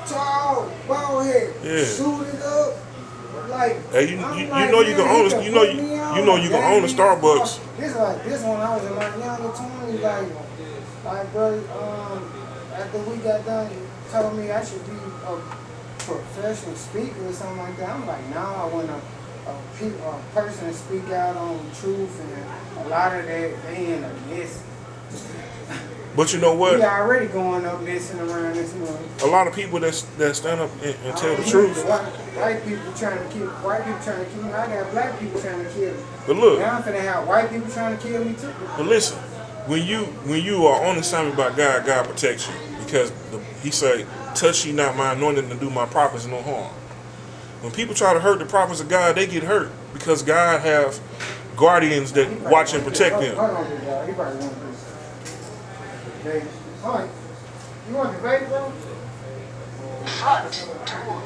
Tall, bald head, Yeah. shoot it up. Like, Hey, you like, know you man, can he own can you know put you me you on. know Like, you can own dang, a he can Starbucks. this when I was in my younger 20s. Like, bro, after we got done, he told me I should be a professional speaker or something like that. I'm like, nah, I want a person to speak out on truth, and a lot of that they end up missing. But you know We what? already going up messing around this month. A lot of people that stand up and I tell the don't need the truth. white people trying to kill me. I got black people trying to kill me. But look, Now I'm finna have white people trying to kill me too. but listen, when you are on assignment by God, God protects you because He say, "Touch ye not my anointing and do my prophets no harm." When people try to hurt the prophets of God, they get hurt because God have guardians that He probably watch and want this. protect Hold them. on, big dog. He probably want this. Baby. All right. You want the baby, bro? Front door.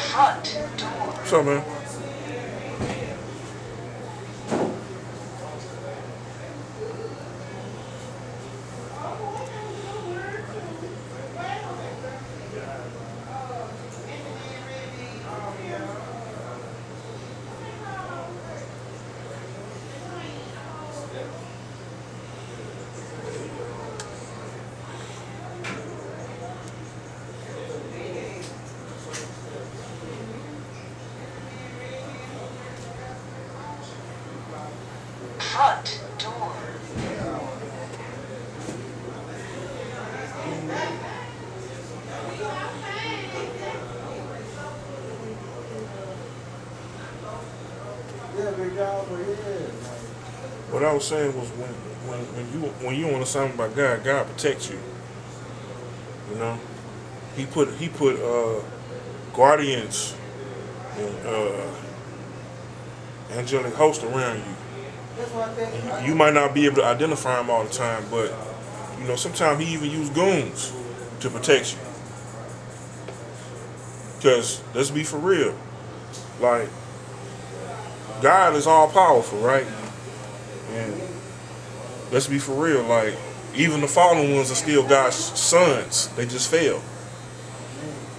Front door. What's up, man? Front door. Yeah, big dog, but yeah. What I was saying was when you on assignment by God, God protects you. You know, He put guardians and angelic host around you. That's what I think. And you might not be able to identify them all the time, but you know sometimes He even use goons to protect you. Because let's be for real, like God is all powerful, right? And let's be for real, like even the fallen ones are still God's sons. They just fail.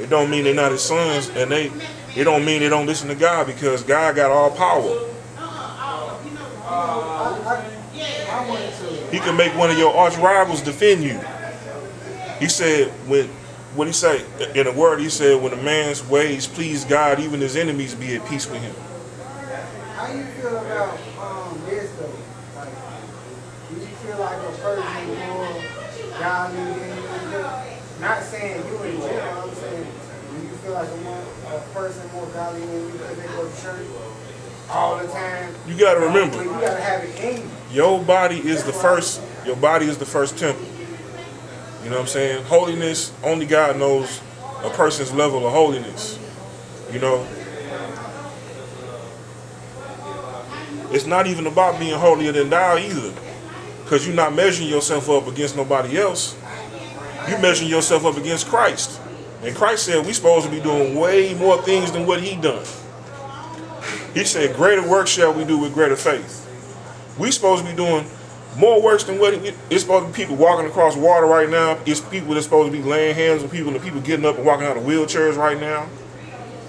It don't mean they're not His sons, and it don't mean they don't listen to God because God got all power. I wanted to. He can make one of your arch rivals defend you. He said what He say in the word? He said when a man's ways please God, even his enemies be at peace with him. How you feel about this though? Like, do you feel like a person more godly than you? Not saying you in general. I'm saying, do you feel like a person more godly than you because they go to church all the time? You got to But remember, you gotta have it in you. your body is the first. Your body is the first temple. You know what I'm saying? Holiness, only God knows a person's level of holiness. You know, it's not even about being holier than thou either, because you're not measuring yourself up against nobody else. You're measuring yourself up against Christ. And Christ said we supposed to be doing way more things than what He done. He said, greater work shall we do with greater faith. We supposed to be doing more works than what it's supposed to be. People walking across water right now. It's people that's supposed to be laying hands on people, and people getting up and walking out of wheelchairs right now.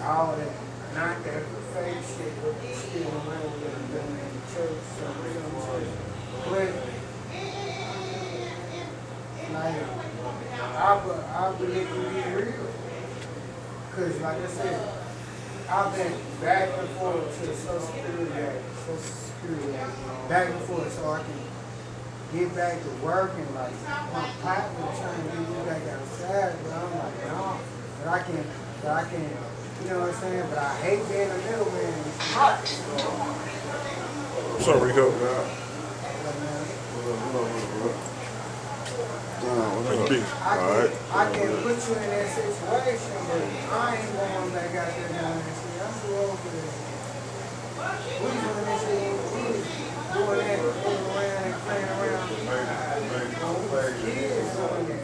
All that, not that fake shit, but still around with them in the church. So, you know what I'm saying? But, like, I believe it be real. Because, like I said, I've been back and forth to the Social Security Act, back and forth so I can get back to work and like my partner trying to get me back outside, but I'm like, no, but I can, you know what I'm saying? But I hate being a middleman. Front door. What's up, Rico? Like, man, Like this. I All right. can put you in that situation, but I ain't going back out there doing that shit. I'm too old for that. We was doing that shit. We was doing that, moving around and playing around. Kids doing that.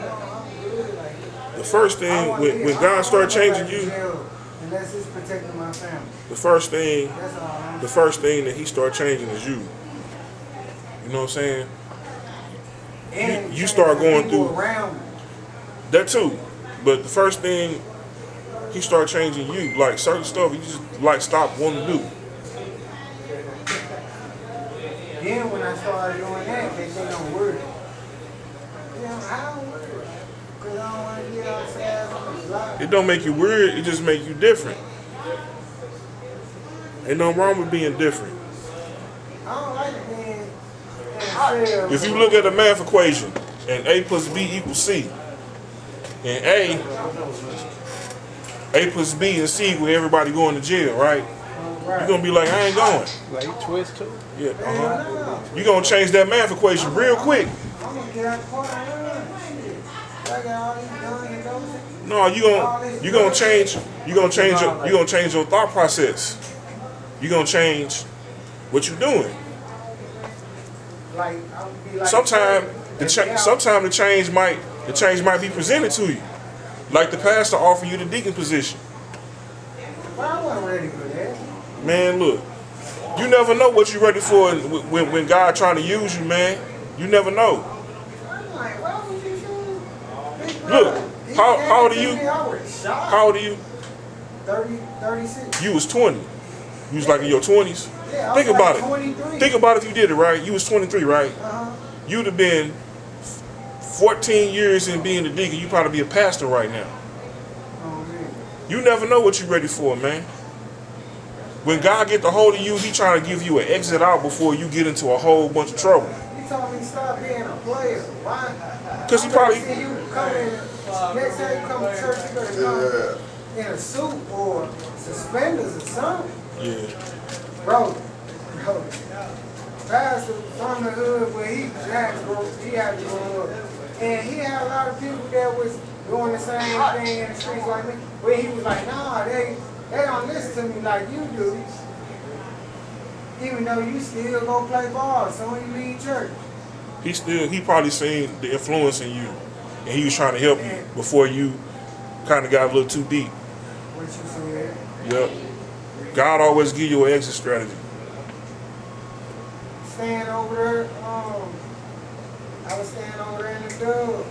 I'm good like that. The first thing when God started changing you, unless it's protecting my family. the first thing That's all. the first thing that he started changing is you. You know what I'm saying? And you start going people through around me. that too. But the first thing he started changing you, like certain stuff you just like stop wanting to do. Then when I started doing that, they think I'm weird. Yeah, I don't worry. Because I don't want to get outside on the block. It don't make you weird, it just make you different. Ain't nothing wrong with being different. I don't like being in a cell. If you look at the math equation and A plus B equals C, and A plus B and C where everybody going to jail, right? You're gonna be like, I ain't going. Retwist too. Yeah, No. You're gonna change that math equation real quick. I'm going to get out the car and run. Shit. I got all these guns and those. No, you're gonna change your thought process. You're gonna change what you're doing. Like, I would be like, Sometimes the change might be presented to you. Like the pastor offer you the deacon position. But I wasn't ready for that. Man, look, you never know what you're ready for when God trying to use you, man. You never know. I'm like, why would you do Big Look, brother, he how came old are to you? me, I was shocked. How old are you? 36. You was 20. You was like in your 20s. Yeah, I Think was about like it. 23. Think about if you did it right. You was 23, right? Uh-huh. You'd have been 14 years in being a deacon. You probably be a pastor right now. Oh, man. You never know what you're ready for, man. When God get the hold of you, he trying to give you an exit out before you get into a whole bunch of trouble. You told me to stop being a player. Why? Because he I'm probably... gonna see you come in, next time you come to church, you better come in a suit or suspenders or something. Yeah. Bro. Pastor from the hood where he had to grow up. And he had a lot of people that was doing the same thing in the streets like me. Where he was like, nah, they don't listen to me like you do. Even though you still go play ball as soon as you leave church. He probably seen the influence in you, and he was trying to help you before you kind of got a little too deep. What you said. Yep. God always give you an exit strategy. Staying over there, I was staying over there in the dub.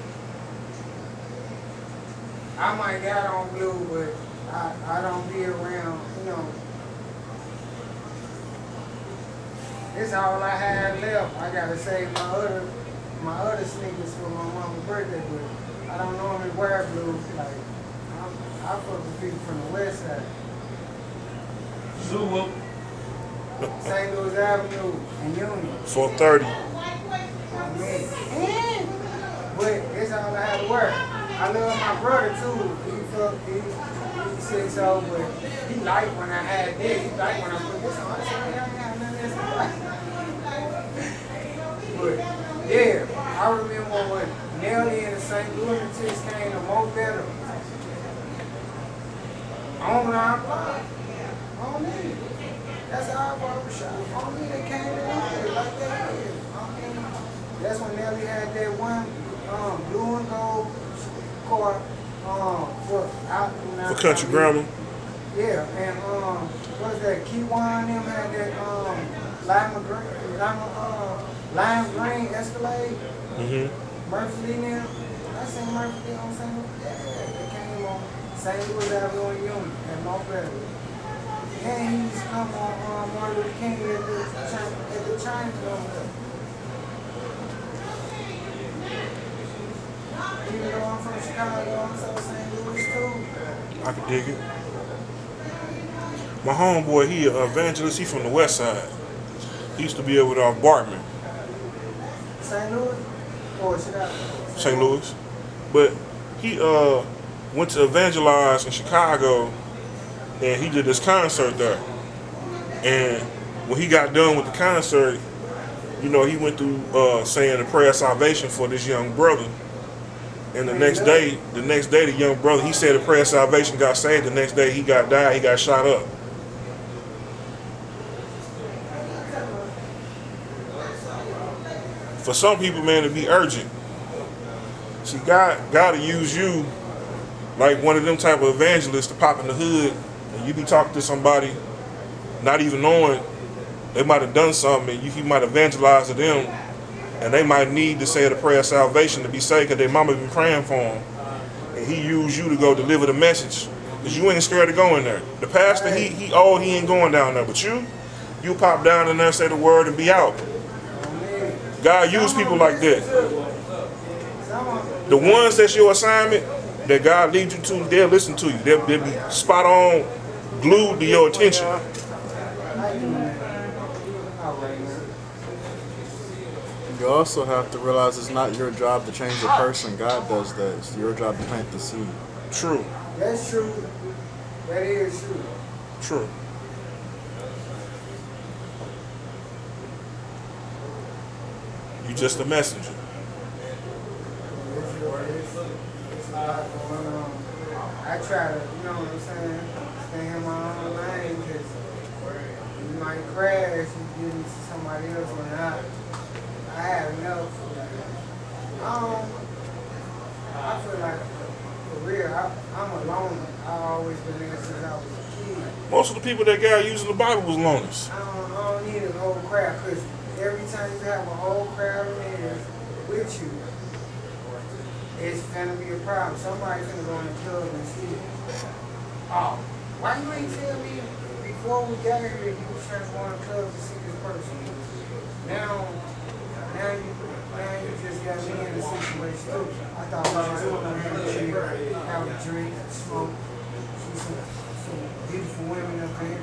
I might got on blue, but I don't be around, you know. This all I had left. I gotta save my other sneakers for my mama's birthday, but I don't normally wear blue. Like I fuck with people from the west side. St. Louis Avenue and Union. 430. But that's all I had to wear. I love my brother too. He said so, but he liked when I had this. He liked when I put this on. I said, I ain't got none of this to But yeah, I remember when Nelly and the St. Louis chicks came to Mo Better. On our block. On me. That's our barbershop. On me, they came in like that. That's when Nelly had that one blue and gold car For Country Grammar. Yeah, and what was that? Keywan them had that lime green Escalade. Murphy Lee them. I seen Murphy Lee on St. Louis. Yeah, they came on St. Louis Avenue and Union at Mo Better. And he used to come on Martin Luther King at the Chinatown. Even though I'm from Chicago, I'm South St. Louis too. I can dig it. My homeboy, he an evangelist. He from the west side. He used to be over there with Bartman, St. Louis or Chicago? St. Louis. But he went to evangelize in Chicago, and he did this concert there. And when he got done with the concert, You know, he went through saying a prayer of salvation for this young brother. And the next day, the young brother, he said a prayer of salvation, got saved. The next day, he died, he got shot up. For some people, man, to be urgent. See, God will use you like one of them type of evangelists to pop in the hood, and you be talking to somebody, not even knowing they might have done something, and he might evangelize to them, and they might need to say the prayer of salvation to be saved because their mama been praying for them, and he used you to go deliver the message because you ain't scared to go in there. The pastor, he ain't going down there, but you pop down in there, say the word, and be out. God used people like that. The ones that's your assignment, that God leads you to, they'll listen to you. They'll be spot on, glued to your attention. You also have to realize it's not your job to change a person. God does that. It's your job to plant the seed. True. That's true. That is true. True. You just a messenger. It's a lot going on. I try to, you know what I'm saying, stay in my own lane because you might crash and get into somebody else when I have enough. I feel like, for real, I'm a loner. I've always been there since I was a kid. Most of the people that God used in the Bible was loners. I don't need a whole crowd because every time you have a whole crowd of men with you, it's gonna be a problem. Somebody's gonna go in the club and see it. Oh, why you ain't tell me before we got here you was trying to go in the club to see this person? Now you just got me in the situation too. I thought we was just gonna have a drink, smoke, see some beautiful women up there.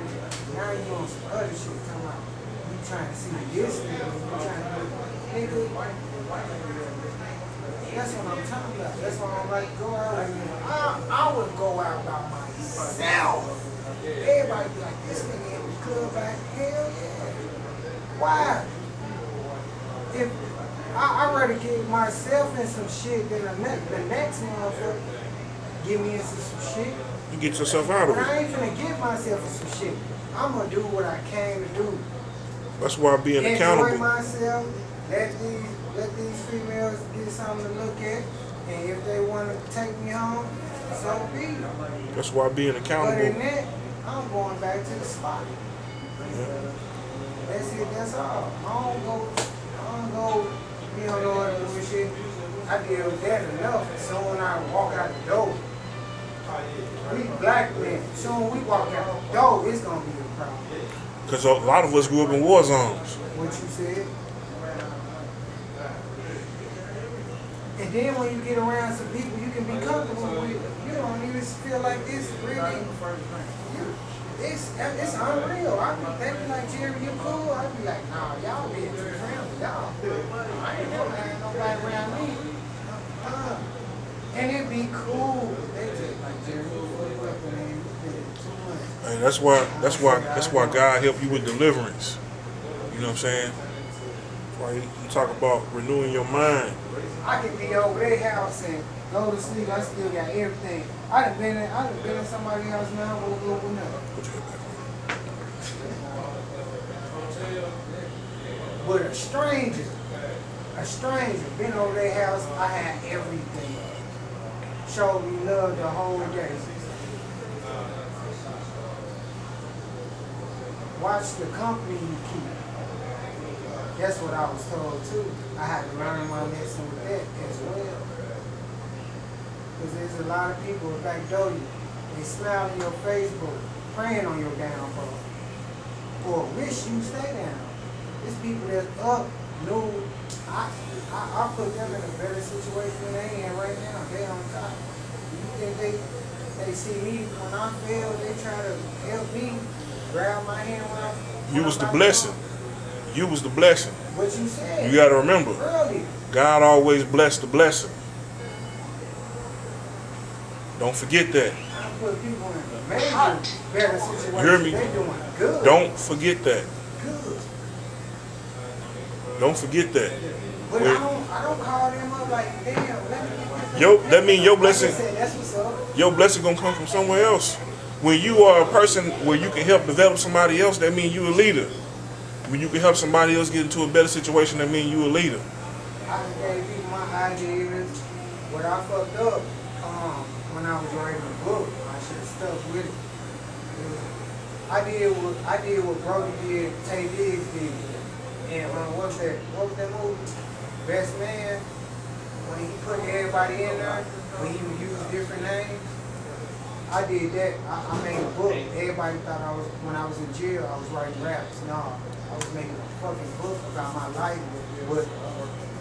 Now you on some other shit talking about you trying to see this nigga, you trying to nigga. That's what I'm talking about. That's why I'm like, go out and I would go out by myself. Everybody be like, this nigga in the club back. Hell yeah. Why? If I'd rather get myself in some shit than the next motherfucker get me into some shit. You get yourself out of But it. I ain't finna get myself in some shit. I'm gonna do what I came to do. That's why being Enjoy accountable. myself. Let these females get something to look at, and if they want to take me home, so be it. That's why being But in accountable. that, I'm going back to the spot. That's it. That's all. I don't go. You don't know what bullshit. I deal with that enough. So when I walk out the door, we black men. Soon we walk out the door, it's gonna be a problem. Because a lot of us grew up in war zones. What you said. And then when you get around some people you can be comfortable with, you don't even feel like this really. It's unreal. I be thinking like, Jerry, you cool? I be like, nah, y'all being too friendly. Y'all, I ain't never had nobody around me. And it be cool. They just like, Jerry, you fuck up and you did too much. Hey, that's why God helped you with deliverance. You know what I'm saying? That's why you talk about renewing your mind. I can be over their house and go to sleep. I still got everything. I done been in somebody's house now. We'll nothing. Put your head back on. But a stranger, been over their house. I had everything. Showed me love the whole day. Watch the company you keep. That's what I was told too. I had to learn my lesson with that as well. Because there's a lot of people that backdoor you. They smile in your Facebook, praying on your downfall. Or wish you stay down. There's people that's up, new. I put them in a better situation than they in right now. They on top. You think they see me when I fail, they try to help me, grab my hand when I You was the blessing. You was the blessing. What you said. You got to remember, Earlier. God always blessed the blessing. Don't forget that. I put people in major better situations. You hear me? They doing good. Don't forget that. Good. Don't forget that. But When- I don't call them up like, damn, let me get this. That mean your I blessing. just said, that's what's up. Your blessing gonna come from somewhere else. When you are a person where you can help develop somebody else, that means you a leader. When you can help somebody else get into a better situation, that means you a leader. I just gave people my ideas. What I fucked up when I was writing the book, I should have stuck with it. I did what Brody did, Tay Diggs did. And what was that movie? Best Man? When he put everybody in there, when he would use different names. I did that. I made a book. Everybody thought when I was in jail, I was writing raps. No, I was making a fucking book about my life. But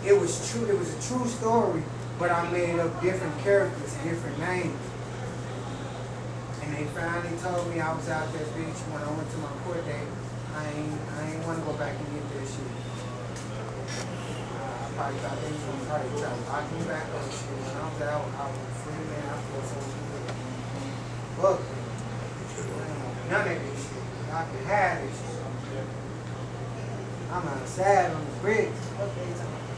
it was true. It was a true story, but I made up different characters, different names. And they finally told me I was out that bitch when I went to my court date. I ain't want to go back and get that shit. I probably thought they was gonna try to lock me back up and shit. When I was out, I was free, man. I feel so good. Look, none of this shit. I can have this shit. I'm outside on the bricks. What they talking about?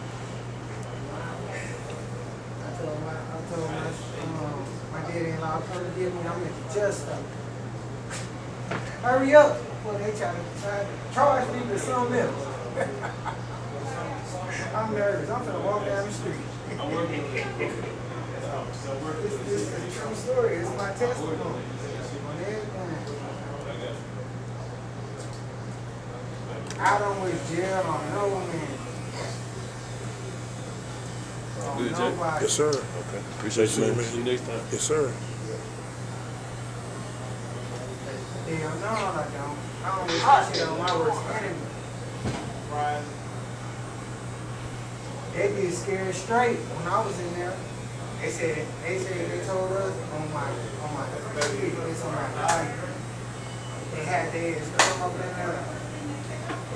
I told my daddy-in-law, come to get me. I'm at the just stop. Hurry up before they try to charge me with something else. I'm nervous. I'm gonna walk down the street. This is a true story. It's my testimony. On everything. I don't wish jail on no man. Good, Jay. Nobody. Yes, sir. Okay. Appreciate you, man. See you next time. Yes, sir. Hell no, I don't. I don't wish that shit on my worst enemy. They be scared straight when I was in there. They told us on my it's on my body. They had their ass come up in there.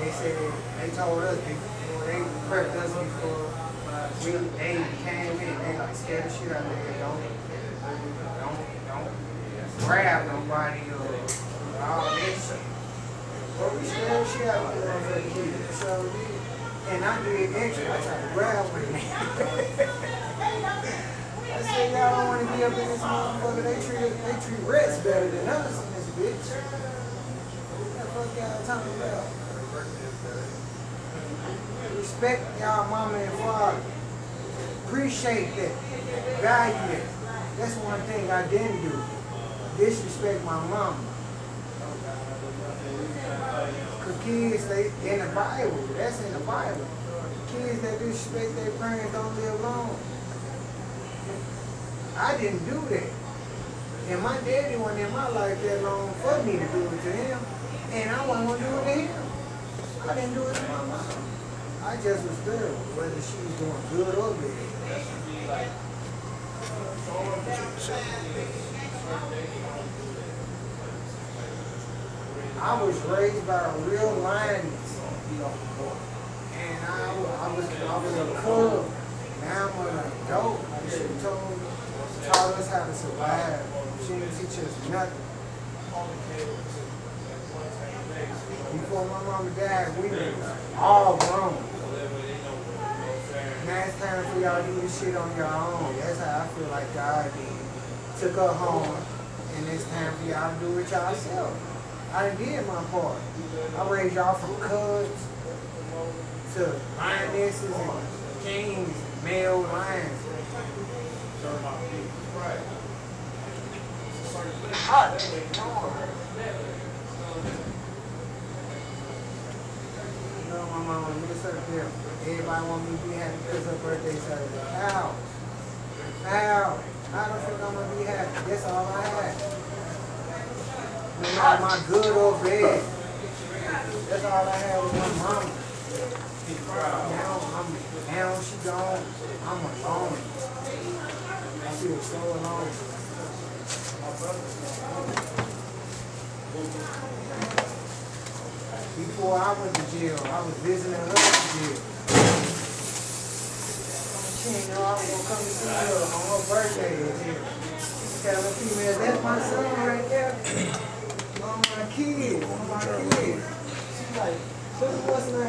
They told us before they prepped us before they came in. They like scared the shit out of there. Don't grab nobody or all that shit. But we scared the shit out of the kids. So and I did extra. I tried to grab one. I said, y'all don't want to be up in this motherfucker. They treat rats better than us in this bitch. What the fuck y'all talking about? Respect y'all mama and father. Appreciate that. Value that. That's one thing I didn't do. Disrespect my mama. Cause kids, they in the Bible. That's in the Bible. Kids that disrespect their parents don't live long. I didn't do that. And my daddy wasn't in my life that long for me to do it to him. And I wasn't going to do it to him. I didn't do it to my mom. I just was there, whether she was doing good or bad. I was raised by a real lioness. And I was a cub. Now I'm an adult. She taught us how to survive. She didn't teach us nothing. Before my mama died, we were all grown. Now it's time for y'all to do this shit on your own. That's how I feel like God did. Took her home, and it's time for y'all to do it yourself. I did my part. I raised y'all from cubs to lionesses and kings, male lions. Front door. You know, my mama miss her there. Everybody want me to be happy because her birthday Saturday. How? How the fuck I'm gonna be happy? That's all I had. No matter my good or bad. That's all I had was my mama. Now she gone. I'm alone. I feel so alone. Before I went to jail, I was visiting her in jail. She didn't know I was gonna come to see her on her birthday in jail. Tell the female, that's my son right there. On my kids. She's like, what's his name?